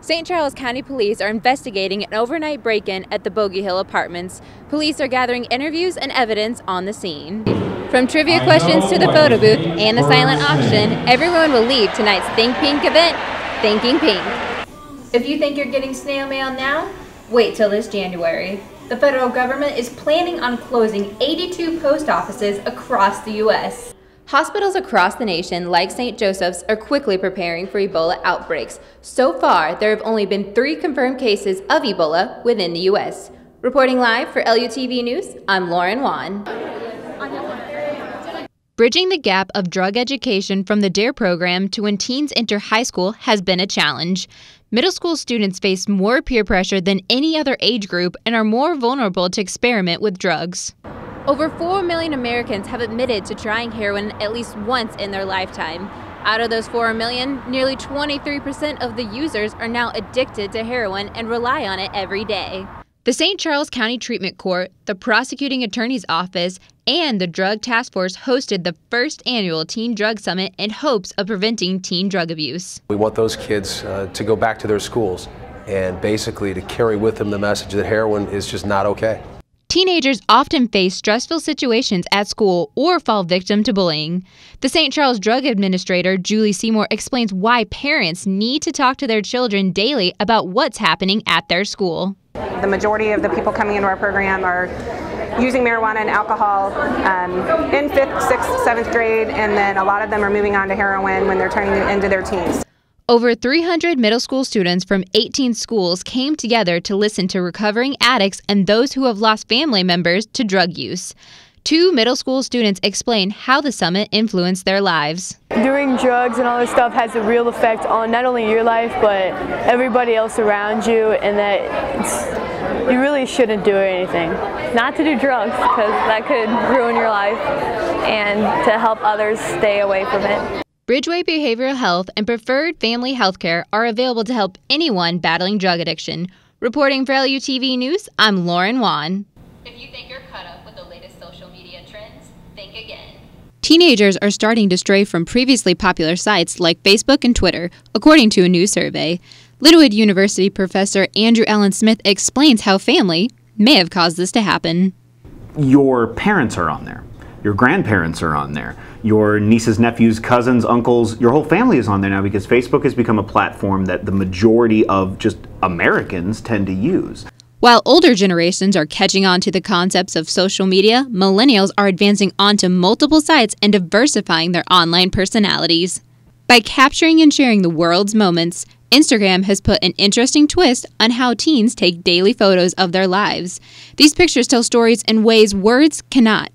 St. Charles County Police are investigating an overnight break-in at the Bogey Hill Apartments. Police are gathering interviews and evidence on the scene. From trivia questions to the photo booth and the silent auction, everyone will leave tonight's Think Pink event thinking pink. If you think you're getting snail mail now, wait till this January. The federal government is planning on closing 82 post offices across the U.S. Hospitals across the nation, like St. Joseph's, are quickly preparing for Ebola outbreaks. So far, there have only been 3 confirmed cases of Ebola within the U.S. Reporting live for LUTV News, I'm Whan. Bridging the gap of drug education from the DARE program to when teens enter high school has been a challenge. Middle school students face more peer pressure than any other age group and are more vulnerable to experiment with drugs. Over 4 million Americans have admitted to trying heroin at least once in their lifetime. Out of those 4 million, nearly 23% of the users are now addicted to heroin and rely on it every day. The St. Charles County Treatment Court, the Prosecuting Attorney's Office, and the Drug Task Force hosted the first annual Teen Drug Summit in hopes of preventing teen drug abuse. We want those kids to go back to their schools and basically to carry with them the message that heroin is just not okay. Teenagers often face stressful situations at school or fall victim to bullying. The St. Charles Drug Administrator, Julie Seymour, explains why parents need to talk to their children daily about what's happening at their school. The majority of the people coming into our program are using marijuana and alcohol in 5th, 6th, 7th grade, and then a lot of them are moving on to heroin when they're turning into their teens. Over 300 middle school students from 18 schools came together to listen to recovering addicts and those who have lost family members to drug use. 2 middle school students explain how the summit influenced their lives. Doing drugs and all this stuff has a real effect on not only your life, but everybody else around you, and that you really shouldn't do anything. Not to do drugs, because that could ruin your life, and to help others stay away from it. Bridgeway Behavioral Health and Preferred Family Healthcare are available to help anyone battling drug addiction. Reporting for LUTV News, I'm Whan. If you think you're caught up with the latest social media trends, think again. Teenagers are starting to stray from previously popular sites like Facebook and Twitter, according to a new survey. Linwood University professor Andrew Allen Smith explains how family may have caused this to happen. Your parents are on there. Your grandparents are on there. Your nieces, nephews, cousins, uncles, your whole family is on there now because Facebook has become a platform that the majority of just Americans tend to use. While older generations are catching on to the concepts of social media, millennials are advancing onto multiple sites and diversifying their online personalities. By capturing and sharing the world's moments, Instagram has put an interesting twist on how teens take daily photos of their lives. These pictures tell stories in ways words cannot.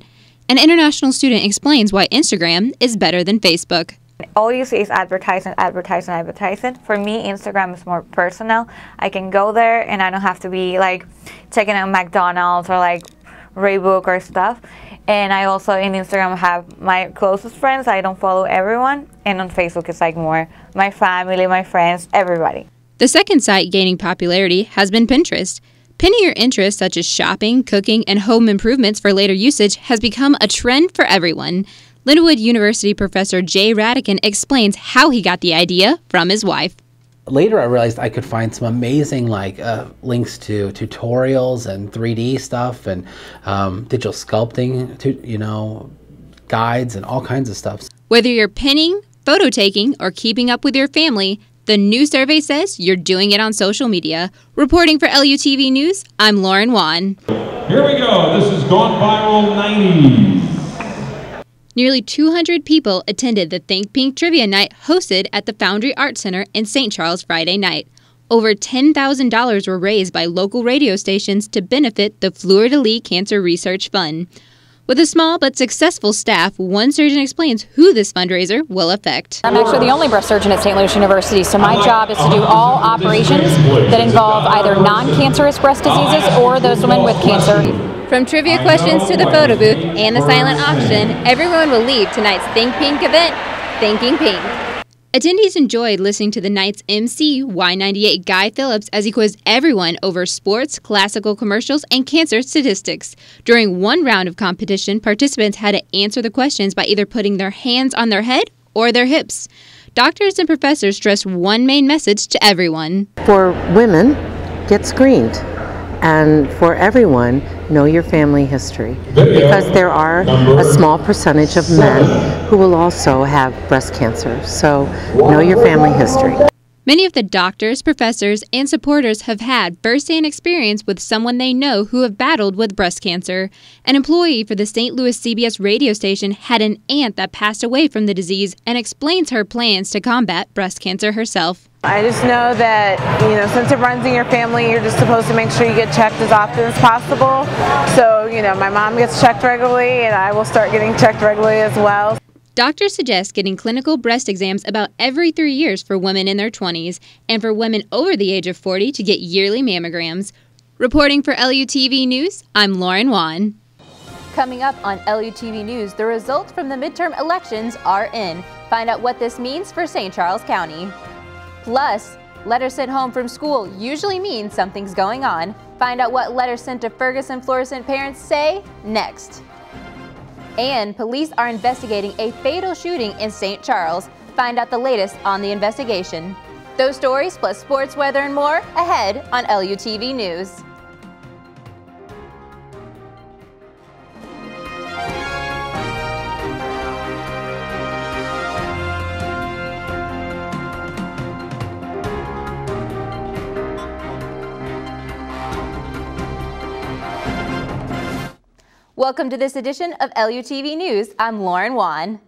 An international student explains why Instagram is better than Facebook. All you see is advertising. For me, Instagram is more personal. I can go there and I don't have to be like checking out McDonald's or like Reebok or stuff. And I also in Instagram have my closest friends. I don't follow everyone. And on Facebook it's like more my family, my friends, everybody. The second site gaining popularity has been Pinterest. Pinning your interests such as shopping, cooking, and home improvements for later usage has become a trend for everyone. Linwood University professor Jay Radican explains how he got the idea from his wife. Later I realized I could find some amazing links to tutorials and 3D stuff and digital sculpting, guides and all kinds of stuff. Whether you're pinning, photo taking, or keeping up with your family, the new survey says you're doing it on social media. Reporting for LUTV News, I'm Whan. Here we go. This is Gone Viral 90s. Nearly 200 people attended the Think Pink Trivia Night hosted at the Foundry Arts Center in St. Charles Friday night. Over $10,000 were raised by local radio stations to benefit the Fleur-de-Lis Cancer Research Fund. With a small but successful staff, one surgeon explains who this fundraiser will affect. I'm actually the only breast surgeon at St. Louis University, so my job is to do all operations that involve either non-cancerous breast diseases or those women with cancer. From trivia questions to the photo booth and the silent auction, everyone will leave tonight's Think Pink event thinking pink. Attendees enjoyed listening to the night's MC, Y98 Guy Phillips, as he quizzed everyone over sports, classical commercials, and cancer statistics. During one round of competition, participants had to answer the questions by either putting their hands on their head or their hips. doctors and professors stress one main message to everyone. For women, get screened. And for everyone, know your family history. Because there are a small percentage of men who will also have breast cancer. So know your family history. Many of the doctors, professors, and supporters have had first-hand experience with someone they know who have battled with breast cancer. An employee for the St. Louis CBS radio station had an aunt that passed away from the disease and explains her plans to combat breast cancer herself. I just know that, since it runs in your family, you're just supposed to make sure you get checked as often as possible. So, my mom gets checked regularly, and I will start getting checked regularly as well. Doctors suggest getting clinical breast exams about every 3 years for women in their 20s, and for women over the age of 40 to get yearly mammograms. Reporting for LUTV News, I'm Lauren Whan. Coming up on LUTV News, the results from the midterm elections are in. Find out what this means for St. Charles County. Plus, letters sent home from school usually mean something's going on. Find out what letters sent to Ferguson Florissant parents say next. And police are investigating a fatal shooting in St. Charles. Find out the latest on the investigation. Those stories plus sports, weather, and more ahead on LUTV News. Welcome to this edition of LUTV News. I'm Lauren Whan.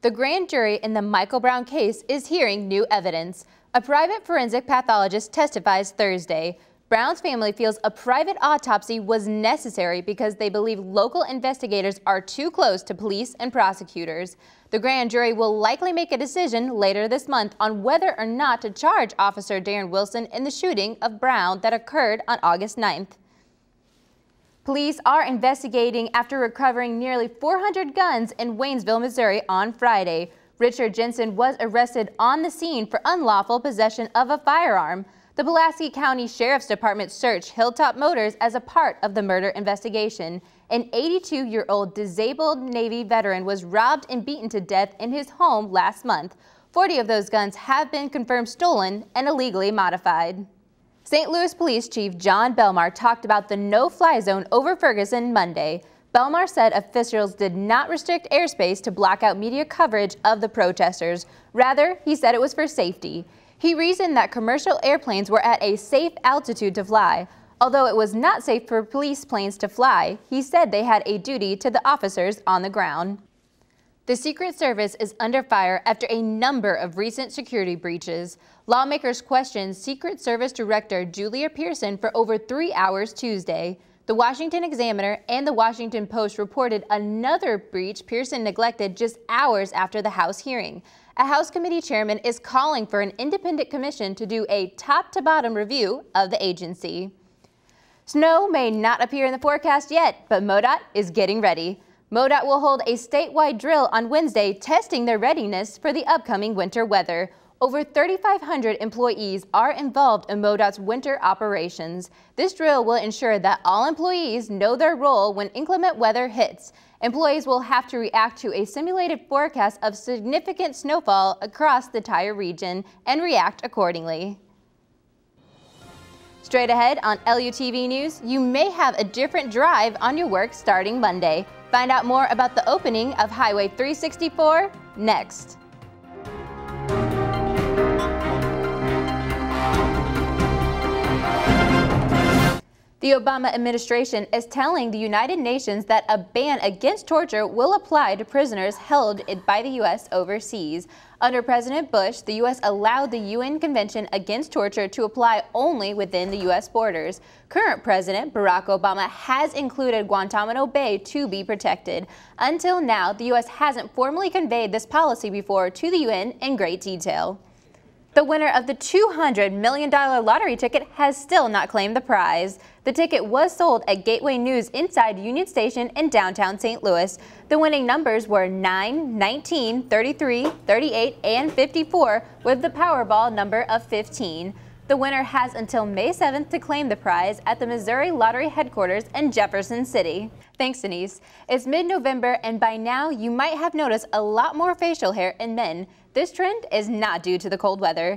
The grand jury in the Michael Brown case is hearing new evidence. A private forensic pathologist testifies Thursday. Brown's family feels a private autopsy was necessary because they believe local investigators are too close to police and prosecutors. The grand jury will likely make a decision later this month on whether or not to charge Officer Darren Wilson in the shooting of Brown that occurred on August 9th. Police are investigating after recovering nearly 400 guns in Waynesville, Missouri on Friday. Richard Jensen was arrested on the scene for unlawful possession of a firearm. The Pulaski County Sheriff's Department searched Hilltop Motors as a part of the murder investigation. An 82-year-old disabled Navy veteran was robbed and beaten to death in his home last month. 40 of those guns have been confirmed stolen and illegally modified. St. Louis Police Chief John Belmar talked about the no-fly zone over Ferguson Monday. Belmar said officials did not restrict airspace to block out media coverage of the protesters. Rather, he said it was for safety. He reasoned that commercial airplanes were at a safe altitude to fly. Although it was not safe for police planes to fly, he said they had a duty to the officers on the ground. The Secret Service is under fire after a number of recent security breaches. Lawmakers questioned Secret Service Director Julia Pearson for over 3 hours Tuesday. The Washington Examiner and the Washington Post reported another breach Pearson neglected just hours after the House hearing. A House committee chairman is calling for an independent commission to do a top-to-bottom review of the agency. Snow may not appear in the forecast yet, but MoDOT is getting ready. MoDOT will hold a statewide drill on Wednesday, testing their readiness for the upcoming winter weather. Over 3,500 employees are involved in MoDOT's winter operations. This drill will ensure that all employees know their role when inclement weather hits. Employees will have to react to a simulated forecast of significant snowfall across the entire region and react accordingly. Straight ahead on LUTV News, you may have a different drive on your work starting Monday. Find out more about the opening of Highway 364 next. The Obama administration is telling the United Nations that a ban against torture will apply to prisoners held by the U.S. overseas. Under President Bush, the U.S. allowed the UN Convention Against Torture to apply only within the U.S. borders. Current President Barack Obama has included Guantanamo Bay to be protected. Until now, the U.S. hasn't formally conveyed this policy before to the UN in great detail. The winner of the $200 million lottery ticket has still not claimed the prize. The ticket was sold at Gateway News inside Union Station in downtown St. Louis. The winning numbers were 9, 19, 33, 38, and 54, with the Powerball number of 15. The winner has until May 7th to claim the prize at the Missouri Lottery headquarters in Jefferson City. Thanks, Denise. It's mid-November, and by now you might have noticed a lot more facial hair in men. This trend is not due to the cold weather.